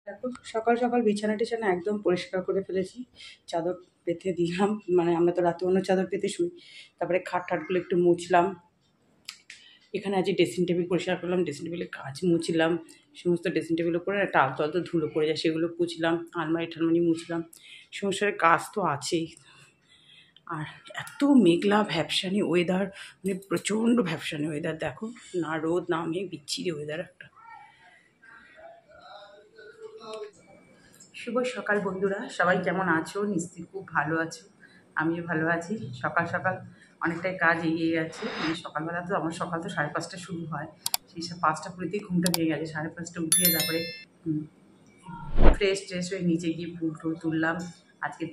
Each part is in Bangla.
দেখো, সকাল সকাল বিছানা টিছানা একদম পরিষ্কার করে ফেলেছি। চাদর পেতে দিলাম, মানে আমরা তো রাতে অন্য চাদর পেতে শুই। তারপরে খাট ঠাটগুলো একটু মুছলাম। এখানে আজ ড্রেসিং টেবিল পরিষ্কার করলাম, ড্রেসিং টেবিলের কাজ মুছলাম। সমস্ত ড্রেসিং টেবিলের উপরে একটা আলতো আলতো ধুলো পড়ে যায়, সেগুলো পুছলাম। আলমারি টালমারি মুছলাম। সংসারের কাজ তো আছেই। আর এত মেঘলা ভ্যাপসানি ওয়েদার, মানে প্রচণ্ড ভ্যাপসানি ওয়েদার। দেখো, না রোদ না মেঘ, বিচ্ছিরি ওয়েদার একটা। শুভ সকাল বন্ধুরা, সবাই কেমন আছো? নিশ্চয়ই খুব ভালো আছো। আমিও ভালো আছি। সকাল সকাল অনেকটাই কাজ এগিয়ে গেছে। মানে সকালবেলা তো আমার সকাল তো 5:30 শুরু হয়। সেই সব 5টা 20তেই ঘুমটা ভেঙে গেছে। 5:30 উঠে তারপরে ফ্রেশ ট্রেশ হয়ে নিচে গিয়ে ফুল টুল তুললাম। আজকে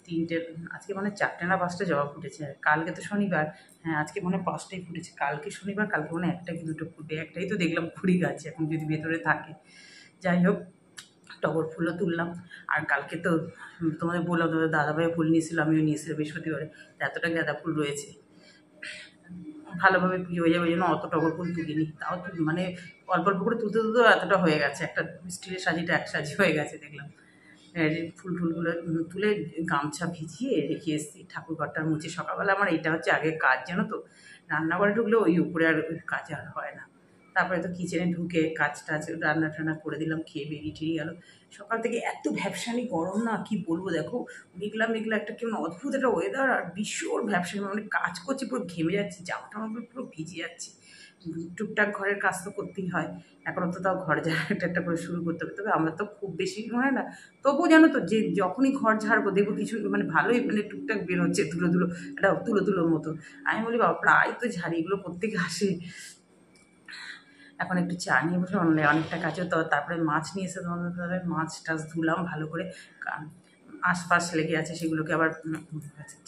3টে, আজকে মানে 4টে না 5টে জবা ফুটেছে। কালকে তো শনিবার। হ্যাঁ, আজকে মনে হয় 5টাই ফুটেছে। কালকে শনিবার, কালকে মনে হয় 1টা কি 2টো ফুটবে। একটাই তো দেখলাম কুড়ি গাছে, এখন যদি ভেতরে থাকে। যাই হোক, টগর ফুলও তুললাম। আর কালকে তো তোমাদের বললাম, তোমাদের দাদাভাই ফুল নিয়েছিল, আমিও নিয়েছিলাম বৃহস্পতিবারে। এতটা গাঁদা ফুল রয়েছে, ভালোভাবে পুজো হয়ে যাবে ওই জন্য অত টগর ফুল তুলিনি। তাও মানে অল্প অল্প করে তুলতে তুলতেও এতটা হয়ে গেছে। একটা স্টিলের সাজিটা এক সাজি হয়ে গেছে দেখলাম। ফুল টুলগুলো তুলে গামছা ভিজিয়ে রেখে এসেছি। ঠাকুর ঘরটা মুছে সকালবেলা আমার এটা হচ্ছে আগের কাজ, জানো তো। রান্নাঘরে ঢুকলে ওই উপরে আর ওই কাজ আর হয় না। তারপরে তো কিচেনে ঢুকে কাজ টাজ রান্না টান্না করে দিলাম, খেয়ে বেরিয়ে টিরিয়ে গেল। সকাল থেকে এত ভ্যাপসানি গরম, না কি বলবো। দেখো, মেঘলা মেঘলা একটা কেমন অদ্ভুত একটা ওয়েদার, আর ভীষণ ভ্যাপসানি, মানে কাজ করছি পুরো ঘেমে যাচ্ছি, জামা টামা পুরো ভিজে যাচ্ছে। টুকটাক ঘরের কাজ তো করতেই হয়। এখনও তো তাও ঘর ঝাড়া একটা একটা করে শুরু করতে হবে। তবে আমরা তো খুব বেশি হয় না, তবুও জানো তো, যে যখনই ঘর ঝাড়বো দেখবো কিছু মানে ভালোই মানে টুকটাক বের হচ্ছে, তুলো তুলো, একটা তুলো তুলোর মতো। আমি বলি বাবা, প্রায় তো ঝাড়ি, এগুলো প্রত্যেকে আসে। এখন একটু চা নিয়ে বসে অনেকটা কাছে তো। তারপরে মাছ নিয়ে এসে তোমাদের মাছ টাছ ধুলাম ভালো করে। আশপাশ লেগে আছে সেগুলোকে আবার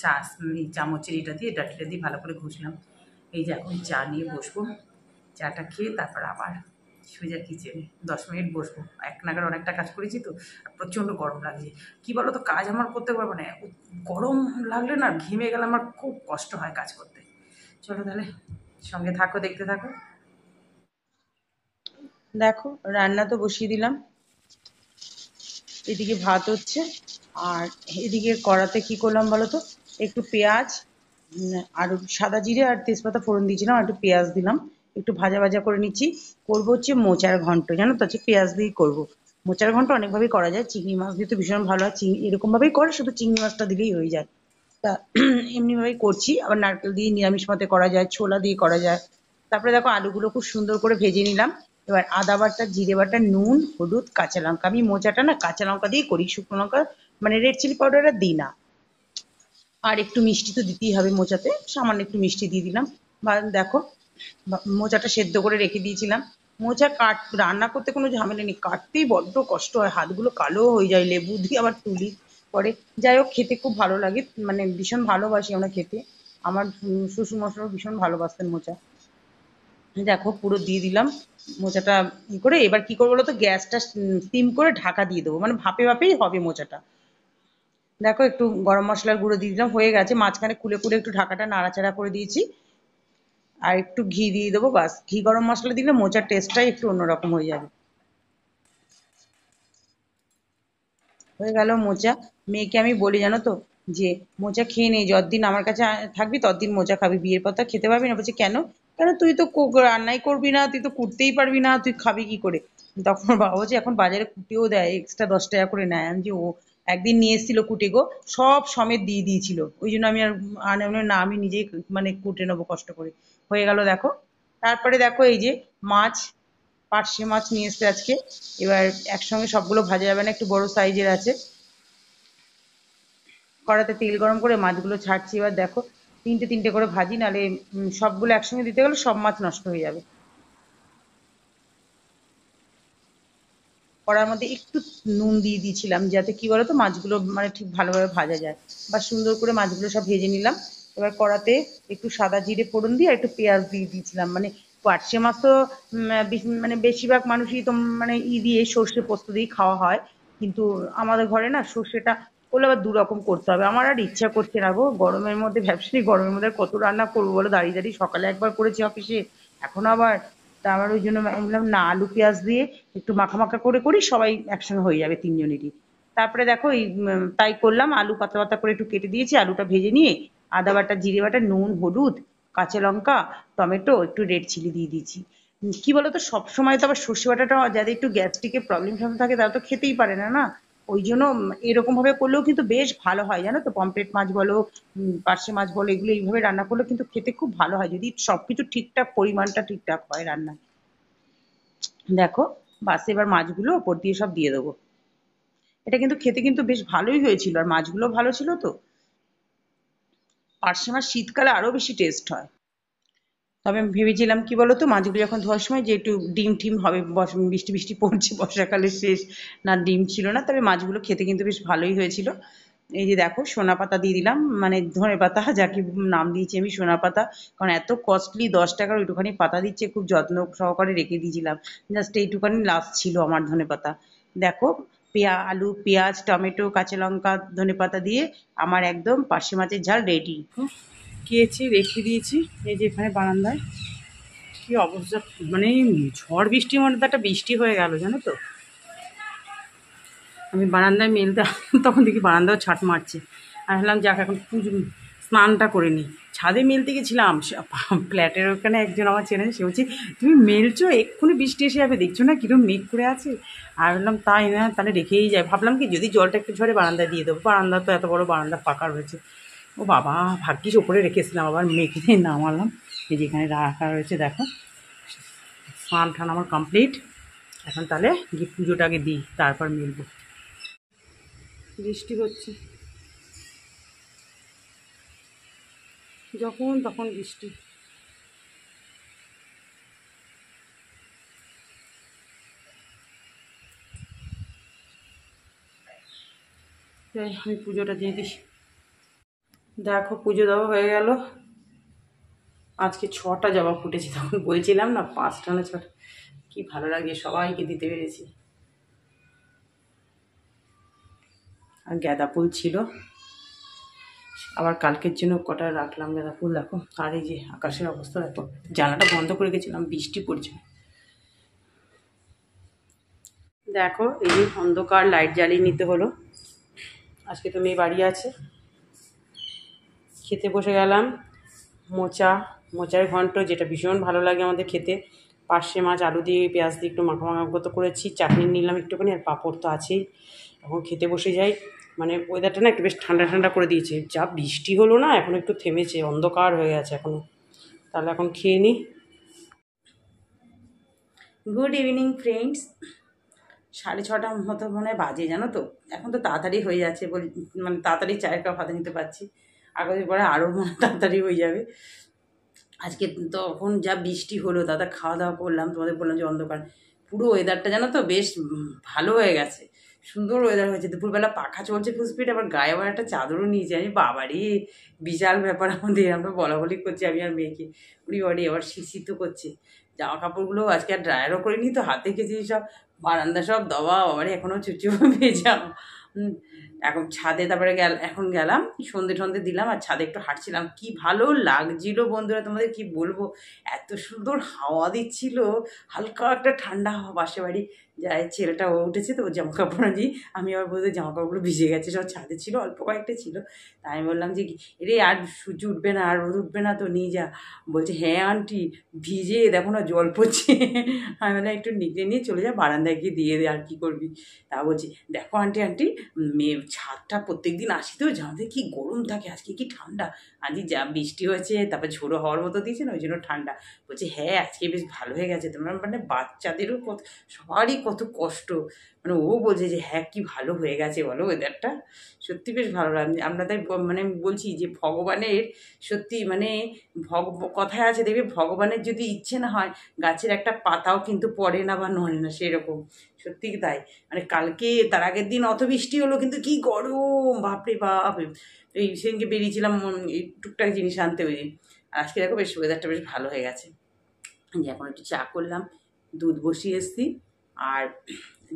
চা, এই চামচের এটা দিয়ে ডাটিটা দিয়ে ভালো করে ঘষলাম। এই যে এখন চা নিয়ে বসবো, চাটা খেয়ে তারপর আবার সোজা কিচেনে 10 মিনিট বসবো। এক নাগার অনেকটা কাজ করেছি তো। আর প্রচণ্ড গরম লাগছে। কী বলো তো, কাজ আমার করতে পারবো না। গরম লাগলে না, ঘেমে গেলে আমার খুব কষ্ট হয় কাজ করতে। চলো তাহলে সঙ্গে থাকো, দেখতে থাকো। দেখো, রান্না তো বসিয়ে দিলাম। এদিকে ভাত হচ্ছে, আর এদিকে কড়াতে কি করলাম বলো তো, একটু পেঁয়াজ আর সাদা জিরে আর তেজপাতা ফোড়ন দিয়েছিলাম, আর একটু পেঁয়াজ দিলাম, একটু ভাজা ভাজা করে নিচ্ছি। করবো হচ্ছে মোচার ঘন্ট, জানো তো, হচ্ছে পেঁয়াজ দিয়েই করবো। মোচার ঘন্ট অনেকভাবেই করা যায়, চিংড়ি মাছ দিয়ে তো ভীষণ ভালো হয়। এরকম ভাবেই করে, শুধু চিংড়ি মাছটা দিলেই হয়ে যায়। তা এমনি ভাবেই করছি। আবার নারকেল দিয়ে নিরামিষ মতে করা যায়, ছোলা দিয়ে করা যায়। তারপরে দেখো, আলুগুলো খুব সুন্দর করে ভেজে নিলাম। এবার আদা বাটা, জিরে বাটা, নুন, হলুদ, কাঁচা লঙ্কা। আমি মোচাটা না কাঁচা লঙ্কা দিয়েই করি, শুকনো লঙ্কা মানে রেড চিলি পাউডার আর দিই না। আর একটু মিষ্টি তো দিতেই হবে মোচাতে, সামান্য একটু মিষ্টি দিয়ে দিলাম। বা দেখো, মোচাটা সেদ্ধ করে রেখে দিয়েছিলাম। মোচা রান্না করতে কোনো ঝামেলা নেই, কাটতেই বড্ড কষ্ট হয়, হাতগুলো কালো হয়ে যায়, লেবু দিয়ে আবার তুলি পরে। যাই হোক, খেতে খুব ভালো লাগে, মানে ভীষণ ভালোবাসি আমরা খেতে। আমার শ্বশুর মশাইও ভীষণ ভালোবাসতেন মোচা। দেখো, পুরো দিয়ে দিলাম মোচাটা। করে এবার কি করবো বলতো, গ্যাসটা সিম করে ঢাকা দিয়ে দেবো, মানে ভাপে ভাপেই হবে মোচাটা। দেখো, একটু গরম মশলার গুঁড়ো দিয়ে দিলাম, হয়ে গেছে। মাঝখানে খুলে খুলে একটু ঢাকাটা নাড়াচাড়া করে দিয়েছি। আর একটু ঘি দিয়ে দেবো, বাস। ঘি গরম মশলা দিলে মোচার টেস্টটাই একটু অন্যরকম হয়ে যাবে। হয়ে গেল মোচা। মেয়েকে আমি বলি, জানো তো, যে মোচা খেয়ে নে, যতদিন আমার কাছে থাকবি ততদিন মোচা খাবি, বিয়ের পর তো আর খেতে পারবি না। বলছে কেন? কেন, তুই তো রান্নাই করবি না, তুই তো কুটতেই পারবি না, তুই খাবি কি করে? তখন ওর বাবা বলছে, এখন বাজারে কুটেও দেয়, এক্সট্রা 10 টাকা করে নেয়। আমি যে, ও একদিন নিয়ে এসেছিল কুটে গো, সব সমেত দিয়ে দিয়েছিল। ওই জন্য আমি আর আমি বললাম, না, আমি নিজেই মানে কুটে নেবো কষ্ট করে। হয়ে গেল দেখো। তারপরে দেখো, এই যে মাছ, পার্শে মাছ নিয়ে এসছে আজকে। এবার একসঙ্গে সবগুলো ভাজা যাবে না, একটু বড় সাইজের আছে। কড়াতে তেল গরম করে মাছগুলো ছাড়ছি। এবার দেখো, তিনটে তিনটে করে ভাজি, নাহলে সবগুলো একসঙ্গে দিতে গেলে সব মাছ নষ্ট হয়ে যাবে। কড়ার মধ্যে একটু নুন দিয়ে দিয়েছিলাম, যাতে কি বলতো, মাছগুলো মানে ঠিক ভালোভাবে ভাজা যায়। বা সুন্দর করে মাছগুলো সব ভেজে নিলাম। এবার কড়াতে একটু সাদা জিরে ফোড়ন দিয়ে একটু পেঁয়াজ দিয়ে দিয়েছিলাম। মানে পার্শে মাছ তো মানে বেশিরভাগ মানুষই তো মানে দিয়ে সর্ষে পোস্ত দিয়ে খাওয়া হয়। কিন্তু আমাদের ঘরে না সর্ষেটা করলে আবার দুরকম করতে হবে, আমার আর ইচ্ছা করছে না গো। গরমের মধ্যে, ভ্যাপসি গরমের মধ্যে আর কত রান্না করবো বলো, দাঁড়িয়ে দাঁড়িয়ে। সকালে একবার করেছি অফিসে, এখন আবার তা আমার ওই জন্য আমি বললাম না, আলু পেঁয়াজ দিয়ে একটু মাখা মাখা করে করি, সবাই একসঙ্গে হয়ে যাবে তিনজনেরই। তারপরে দেখো এই তাই করলাম, আলু পাতলা পাতলা করে একটু কেটে দিয়েছি, আলুটা ভেজে নিয়ে আদা বাটা, জিরে বাটা, নুন, হলুদ, কাঁচা লঙ্কা, টমেটো, একটু রেড চিলি দিয়ে দিয়েছি। কি বলতো, সবসময় তো আবার সর্ষে বাটাটা যাদের একটু গ্যাস্ট্রিকের প্রবলেম থাকে তারা তো খেতেই পারে না, না? ওই জন্য এরকম ভাবে করলেও কিন্তু বেশ ভালো হয়, জানো তো? পমফ্রেট মাছ বলো, পার্শে মাছ বলো, এগুলো এইভাবে রান্না করলে কিন্তু খেতে খুব ভালো হয়, যদি সবকিছু ঠিকঠাক পরিমাণটা ঠিকঠাক হয় রান্নায়। দেখো, বাস এবার মাছগুলো ওপর দিয়ে সব দিয়ে দেবো। এটা কিন্তু খেতে কিন্তু বেশ ভালোই হয়েছিল, আর মাছগুলো ভালো ছিল তো। পার্শে মাছ শীতকালে আরো বেশি টেস্ট হয়। তবে আমি ভেবেছিলাম কি বলতো, মাছগুলো যখন ধোয়ার সময় যে একটু ডিম টিম হবে, বৃষ্টি বৃষ্টি পড়ছে, বর্ষাকালের শেষ, না ডিম ছিল না, তবে মাছগুলো খেতে কিন্তু বেশ ভালোই হয়েছিল। এই যে দেখো, সোনা পাতা দিয়ে দিলাম, মানে ধনে পাতা, যাকে নাম দিয়েছি আমি সোনা পাতা, কারণ এত কস্টলি, 10 টাকার ওইটুখানি পাতা দিচ্ছে, খুব যত্ন সহকারে রেখে দিয়েছিলাম, জাস্ট এইটুখানি লাস্ট ছিল আমার ধনে পাতা। দেখো, আলু, পেঁয়াজ, টমেটো, কাঁচা লঙ্কা, ধনে পাতা দিয়ে আমার একদম পার্শে মাছের ঝাল রেডি। খেয়েছি, রেখে দিয়েছি। এই যে এখানে বারান্দায় কি অবস্থা, মানে ঝড় বৃষ্টির মধ্যে একটা বৃষ্টি হয়ে গেল, জানো তো? আমি বারান্দায় মেলতে তখন দেখি বারান্দাও ছাট মারছে। আর ভাবলাম যাক, এখন পুজো স্নানটা করে নিই। ছাদে মেলতে গেছিলাম, ফ্ল্যাটের ওখানে একজন আমার চেনে, সে বলছে তুমি মেলছো, এক্ষুনি বৃষ্টি এসে যাবে, দেখছো না কিরকম মেঘ করে আছে। আর বললাম তাই না, তাহলে রেখেই যায়। ভাবলাম কি যদি জলটা একটু ঝরে বারান্দায় দিয়ে দেবো, বারান্দা তো এত বড় বারান্দা ফাঁকা রয়েছে। ও বাবা, ভাগ্যিস ওপরে রেখেছিলাম, আবার মেঘে নামালাম। এই যেখানে রাখা রয়েছে দেখো। স্নান টান আমার কমপ্লিট। এখন তাহলে গিয়ে পুজোটা আগে দিই, তারপর মেলবো। বৃষ্টি হচ্ছে, যখন তখন বৃষ্টি। যাই, আমি পুজোটা দিয়ে দিই। দেখো, পুজো দেওয়া হয়ে গেল। আজকে 6টা জবা ফুটেছে, তখন বলছিলাম না 5টা না 6টা। কি ভালো লাগে, সবাইকে দিতে পেরেছি। আর গাঁদা ফুল ছিল, আবার কালকের জন্য কটা রাখলাম গাঁদা ফুল। দেখো, আর এই যে আকাশের অবস্থা দেখো, জানালাটা বন্ধ করে গেছিলাম, বৃষ্টি পড়ছে। দেখো, এই যে অন্ধকার, লাইট জ্বালিয়ে নিতে হলো। আজকে তো মেয়ে বাড়ি আছে। খেতে বসে গেলাম। মোচার ঘন্ট, যেটা ভীষণ ভালো লাগে আমাদের খেতে। পার্শে মাছ আলু দিয়ে পেঁয়াজ দিয়ে একটু মাখা মাখা মতো করেছি, চাটনি নিলাম একটুখানি, আর পাঁপড় তো আছেই। এখন খেতে বসে যাই। মানে ওয়েদারটা না একটু বেশ ঠান্ডা ঠান্ডা করে দিয়েছে, যা বৃষ্টি হলো না, এখন একটু থেমেছে, অন্ধকার হয়ে গেছে এখনও। তাহলে এখন খেয়ে নিই। Good evening friends. 6:30 মতো মনে হয় বাজে, জানো তো? এখন তো তাড়াতাড়ি হয়ে যাচ্ছে, মানে তাড়াতাড়ি চায়ের কাপ হাতে নিতে পারছি। আগামী পরে আরও মনে তাড়াতাড়ি হয়ে যাবে। আজকে তখন যা বৃষ্টি হলো, দাদা খাওয়া দাওয়া করলাম, তোমাদের বললাম যে অন্ধকার, পুরো ওয়েদারটা জানো তো বেশ ভালো হয়ে গেছে, সুন্দর ওয়েদার হয়েছে। দুপুরবেলা পাখা চলছে ফুল স্পিড, আবার গায়ে আবার একটা চাদরও নিয়েছি আমি। বাবারই বিশাল ব্যাপার আমাদের, আমরা বলা বলি করছি আমি আর মেয়েকে, উড়ি বাড়ি আবার শীত করছে। জামা কাপড়গুলো আজকে আর ড্রায়ারও করিনি তো, হাতে গেছি সব, বারান্দা সব দবা, বাবারই এখনও চুচু ভেজা। এখন ছাদে তারপরে এখন গেলাম, সন্ধে টন্ধে দিলাম, আর ছাদে একটু হাঁটছিলাম, কি ভালো লাগছিল বন্ধুরা, তোমাদের কি বলবো, এত সুন্দর হাওয়া দিচ্ছিল, হালকা একটা ঠান্ডা হাওয়া। পাশে বাড়ি যাই ছেলেটা ও উঠেছে, তো ওর জামা কাপড় আনি, আমি আবার বলতে জামা কাপড়গুলো ভিজে গেছে, সব ছাদে ছিল, অল্প কয়েকটা ছিল। তাই আমি বললাম যে রে আর সূর্য উঠবে না, আর রোদ উঠবে না তো, নিয়ে যা। বলছে হ্যাঁ আন্টি, ভিজে দেখো না জল পড়ছে। আমি বললাম একটু নিচে নিয়ে চলে যা, বারান্দায় গিয়ে দিয়ে দে, আর কি করবি। তা বলছি দেখো আন্টি, মেয়ে ছাদটা প্রত্যেক দিন আসি তো, জানতে কি গরম থাকে, আজকে কি ঠান্ডা, আজকে যা বৃষ্টি হয়েছে, তারপর ঝোড়ো হওয়ার মতো দিয়েছে না, ওই জন্য ঠান্ডা। বলছি হ্যাঁ আজকে বেশ ভালো হয়ে গেছে তোমার, মানে বাচ্চাদেরও কত, সবারই কত কষ্ট, মানে ও বলছে যে হ্যাঁ কি ভালো হয়ে গেছে বলো ওয়েদারটা, সত্যি বেশ ভালো লাগে। আমরা তাই মানে বলছি যে ভগবানের সত্যি, মানে কথায় আছে দেখবে, ভগবানের যদি ইচ্ছে না হয়, গাছের একটা পাতাও কিন্তু পড়ে না বা নড়ে না, সেরকম সত্যি তাই। মানে কালকে তার আগের দিন অত বৃষ্টি হলো, কিন্তু কি গরম, বাপরে বাপ। এই সেদিনকে বেরিয়েছিলাম এই টুকটাক জিনিস আনতে, ওই আজকে দেখো বেশ ওয়েদারটা বেশ ভালো হয়ে গেছে। যে এখন একটু চা করলাম, দুধ বসিয়ে এসছি, আর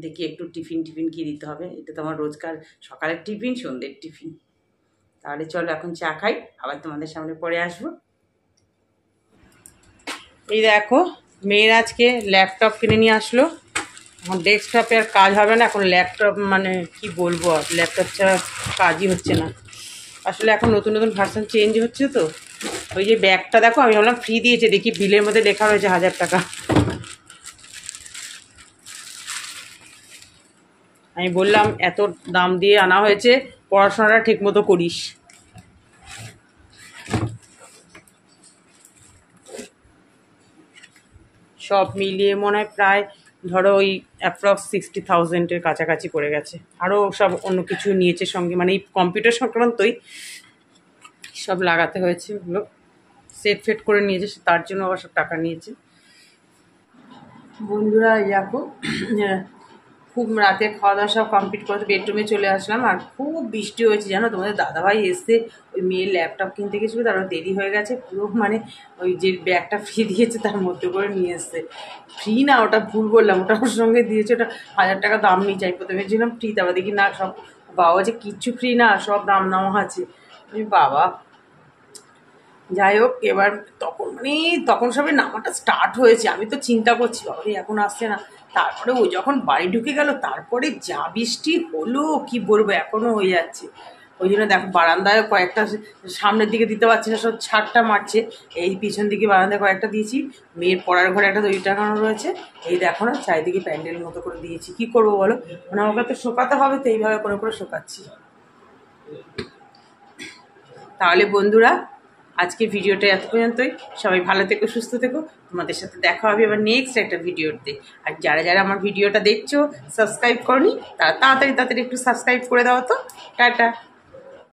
দেখি একটু টিফিন কি দিতে হবে। এটা তো আমার রোজকার সকালের টিফিন, সন্ধ্যের টিফিন। তাহলে চলো এখন চা খাই, আবার তোমাদের সামনে পরে আসবো। এই দেখো, মেয়ের আজকে ল্যাপটপ কিনে নিয়ে আসলো। এখন ডেস্কটপে আর কাজ হবে না, এখন ল্যাপটপ মানে কি বলবো, আর ল্যাপটপ ছাড়া কাজই হচ্ছে না। আসলে এখন নতুন নতুন ভার্সন চেঞ্জ হচ্ছে তো। ওই যে ব্যাগটা দেখো, আমি ভাবলাম ফ্রি দিয়েছে, দেখি বিলের মধ্যে লেখা রয়েছে 1000 টাকা। আমি বললাম এত দাম দিয়ে আনা হয়েছে, পড়াশোনাটা ঠিক মতো করিস। সব মিলিয়ে মনে হয় প্রায় ধরো ওই অ্যাপ্রক্স 60,000-এর কাছাকাছি পড়ে গেছে। আরও সব অন্য কিছু নিয়েছে সঙ্গে, মানে এই কম্পিউটার সংক্রান্তই সব লাগাতে হয়েছে, ওগুলো সেট ফেট করে নিয়েছে, তার জন্য আবার সব টাকা নিয়েছে। বন্ধুরা দেখো, খুব রাতে খাওয়া দাওয়া সব কমপ্লিট করে বেডরুমে চলে আসলাম, আর খুব বৃষ্টি হয়েছে জানো। তোমাদের দাদাভাই এসে ওই মেয়ের ল্যাপটপ কিনতে গেছিলো, তারও দেরি হয়ে গেছে পুরো, মানে ওই যে ব্যাগটা ফ্রি দিয়েছে তার মধ্যে করে নিয়ে এসছে। ফ্রি না, ওটা ভুল বললাম, ওটা ওর সঙ্গে দিয়েছে, ওটা 1000 টাকা দাম নিয়ে চাই। প্রথমে ছিলাম ফ্রি, তারপর দেখি না, সব বাবা যে কিচ্ছু ফ্রি না, সব দাম নেওয়া আছে। আমি বাবা, যাই হোক এবার তখন সবে নামাটা স্টার্ট হয়েছে, আমি তো চিন্তা করছি বাবা এখন আসছে না। তারপরে ও যখন বাড়ি ঢুকে গেল, তারপরে যা বৃষ্টি হলো কি বলবো, এখনো হয়ে যাচ্ছে। ওই জন্য দেখো বারান্দায় কয়েকটা, সামনের দিকে দিতে পারছি না, সব ছাদটা মারছে। এই পিছন দিকে বারান্দায় কয়েকটা দিয়েছি, মেয়ের পড়ার ঘরে একটা দড়ি টাঙানো রয়েছে। এই দেখো না, চারিদিকে প্যান্ডেল মতো করে দিয়েছি। কি করবো বলো, মানে আমাকে তো শোকাতে হবে, তো এইভাবে করে করে শোকাচ্ছি। তাহলে বন্ধুরা, আজকে ভিডিওটা এত পর্যন্তই। সবাই ভালো থেকো, সুস্থ থেকো। তোমাদের সাথে দেখা হবে এবার নেক্সট একটা ভিডিওতে। আর যারা যারা আমার ভিডিওটা দেখছো সাবস্ক্রাইব করনি, তারা তাড়াতাড়ি একটু সাবস্ক্রাইব করে দাও তো। টাটা।